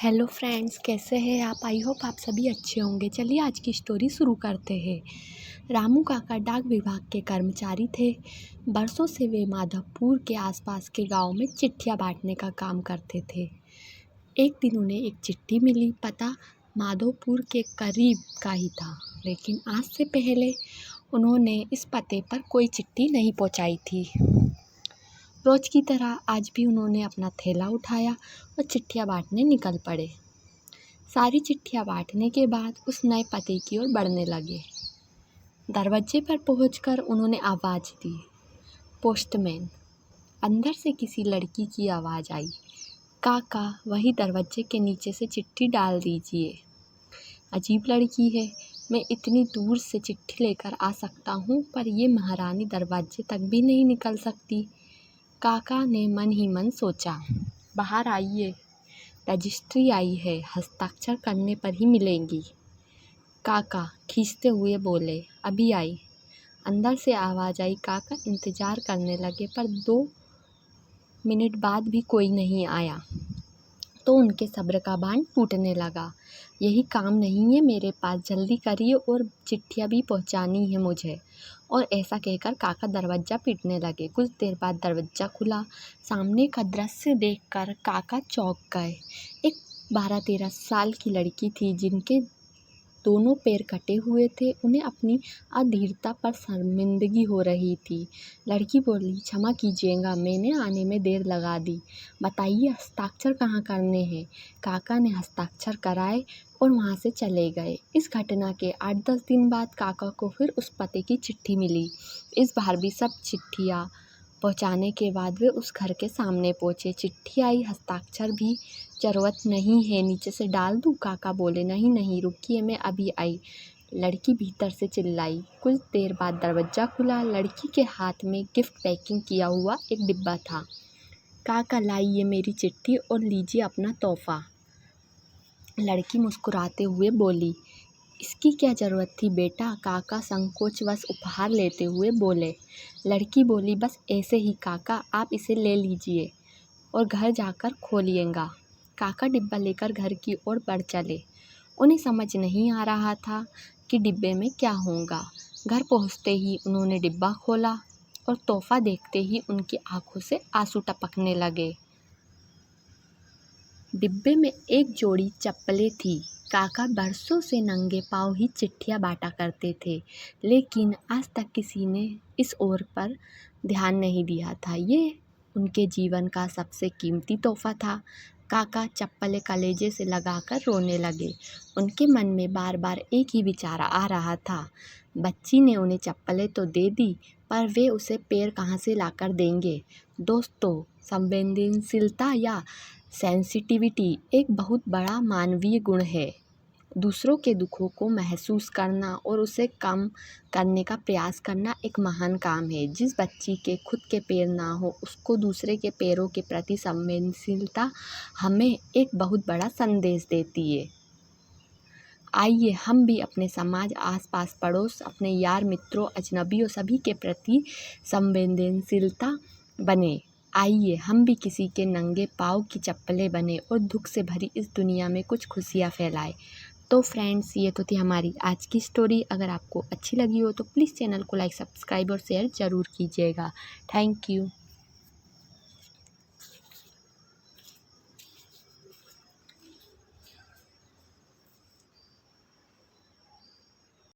Hello friends, कैसे हैं आप। आई होप आप सभी अच्छे होंगे। चलिए आज की स्टोरी शुरू करते हैं। रामू काका डाक विभाग के कर्मचारी थे। बरसों से वे माधवपुर के आसपास के गांव में चिट्ठियां बांटने का काम करते थे। एक दिन उन्हें एक चिट्ठी मिली। पता माधवपुर के करीब का ही था, लेकिन आज से पहले उन्होंने इस पते पर कोई चिट्ठी नहीं पहुंचाई थी। रोज की तरह आज भी उन्होंने अपना थैला उठाया और चिट्ठियां बांटने निकल पड़े। सारी चिट्ठियां बांटने के बाद उस नए पते की ओर बढ़ने लगे। दरवाजे पर पहुंचकर उन्होंने आवाज़ दी, पोस्टमैन। अंदर से किसी लड़की की आवाज़ आई, काका वही दरवाजे के नीचे से चिट्ठी डाल दीजिए। अजीब लड़की है, मैं इतनी दूर से चिट्ठी लेकर आ सकता हूँ, पर ये महारानी दरवाजे तक भी नहीं निकल सकती। काका ने मन ही मन सोचा, बाहर आइए, रजिस्ट्री आई है, हस्ताक्षर करने पर ही मिलेंगी। काका खींचते हुए बोले, अभी आई। अंदर से आवाज़ आई। काका इंतज़ार करने लगे, पर 2 मिनट बाद भी कोई नहीं आया तो उनके सब्र का बांध टूटने लगा। यही काम नहीं है मेरे पास, जल्दी करिए और चिट्ठियाँ भी पहुँचानी है मुझे। और ऐसा कहकर काका दरवाज़ा पीटने लगे। कुछ देर बाद दरवाज़ा खुला। सामने का दृश्य देखकर काका चौंक गए। एक 12-13 साल की लड़की थी, जिनके दोनों पैर कटे हुए थे। उन्हें अपनी अधीरता पर शर्मिंदगी हो रही थी। लड़की बोली, क्षमा कीजिएगा, मैंने आने में देर लगा दी। बताइए हस्ताक्षर कहाँ करने हैं। काका ने हस्ताक्षर कराए और वहाँ से चले गए। इस घटना के 8-10 दिन बाद काका को फिर उस पते की चिट्ठी मिली। इस बार भी सब चिट्ठियाँ पहुँचाने के बाद वे उस घर के सामने पहुँचे। चिट्ठी आई, हस्ताक्षर भी। ज़रूरत नहीं है, नीचे से डाल दूँ। काका बोले, नहीं नहीं, रुकिए, मैं अभी आई। लड़की भीतर से चिल्लाई। कुछ देर बाद दरवाज़ा खुला। लड़की के हाथ में गिफ्ट पैकिंग किया हुआ एक डिब्बा था। काका लाइए मेरी चिट्ठी और लीजिए अपना तोहफा। लड़की मुस्कुराते हुए बोली, इसकी क्या ज़रूरत थी बेटा। काका संकोचवश उपहार लेते हुए बोले। लड़की बोली, बस ऐसे ही काका, आप इसे ले लीजिए और घर जाकर खोलिएगा। काका डिब्बा लेकर घर की ओर बढ़ चले। उन्हें समझ नहीं आ रहा था कि डिब्बे में क्या होगा। घर पहुंचते ही उन्होंने डिब्बा खोला और तोहफा देखते ही उनकी आंखों से आंसू टपकने लगे। डिब्बे में एक जोड़ी चप्पलें थी। काका बरसों से नंगे पांव ही चिट्ठियां बांटा करते थे, लेकिन आज तक किसी ने इस ओर पर ध्यान नहीं दिया था। ये उनके जीवन का सबसे कीमती तोहफा था। काका चप्पलें कलेजे से लगाकर रोने लगे। उनके मन में बार बार एक ही विचार आ रहा था, बच्ची ने उन्हें चप्पलें तो दे दी, पर वे उसे पैर कहाँ से लाकर देंगे। दोस्तों, संवेदनशीलता या सेंसिटिविटी एक बहुत बड़ा मानवीय गुण है। दूसरों के दुखों को महसूस करना और उसे कम करने का प्रयास करना एक महान काम है। जिस बच्ची के खुद के पैर ना हो, उसको दूसरे के पैरों के प्रति संवेदनशीलता हमें एक बहुत बड़ा संदेश देती है। आइए हम भी अपने समाज, आसपास, पड़ोस, अपने यार, मित्रों, अजनबियों सभी के प्रति संवेदनशीलता बने। आइए हम भी किसी के नंगे पाँव की चप्पलें बने और दुख से भरी इस दुनिया में कुछ खुशियाँ फैलाएं। तो फ्रेंड्स, ये तो थी हमारी आज की स्टोरी। अगर आपको अच्छी लगी हो तो प्लीज़ चैनल को लाइक, सब्सक्राइब और शेयर ज़रूर कीजिएगा। Thank you.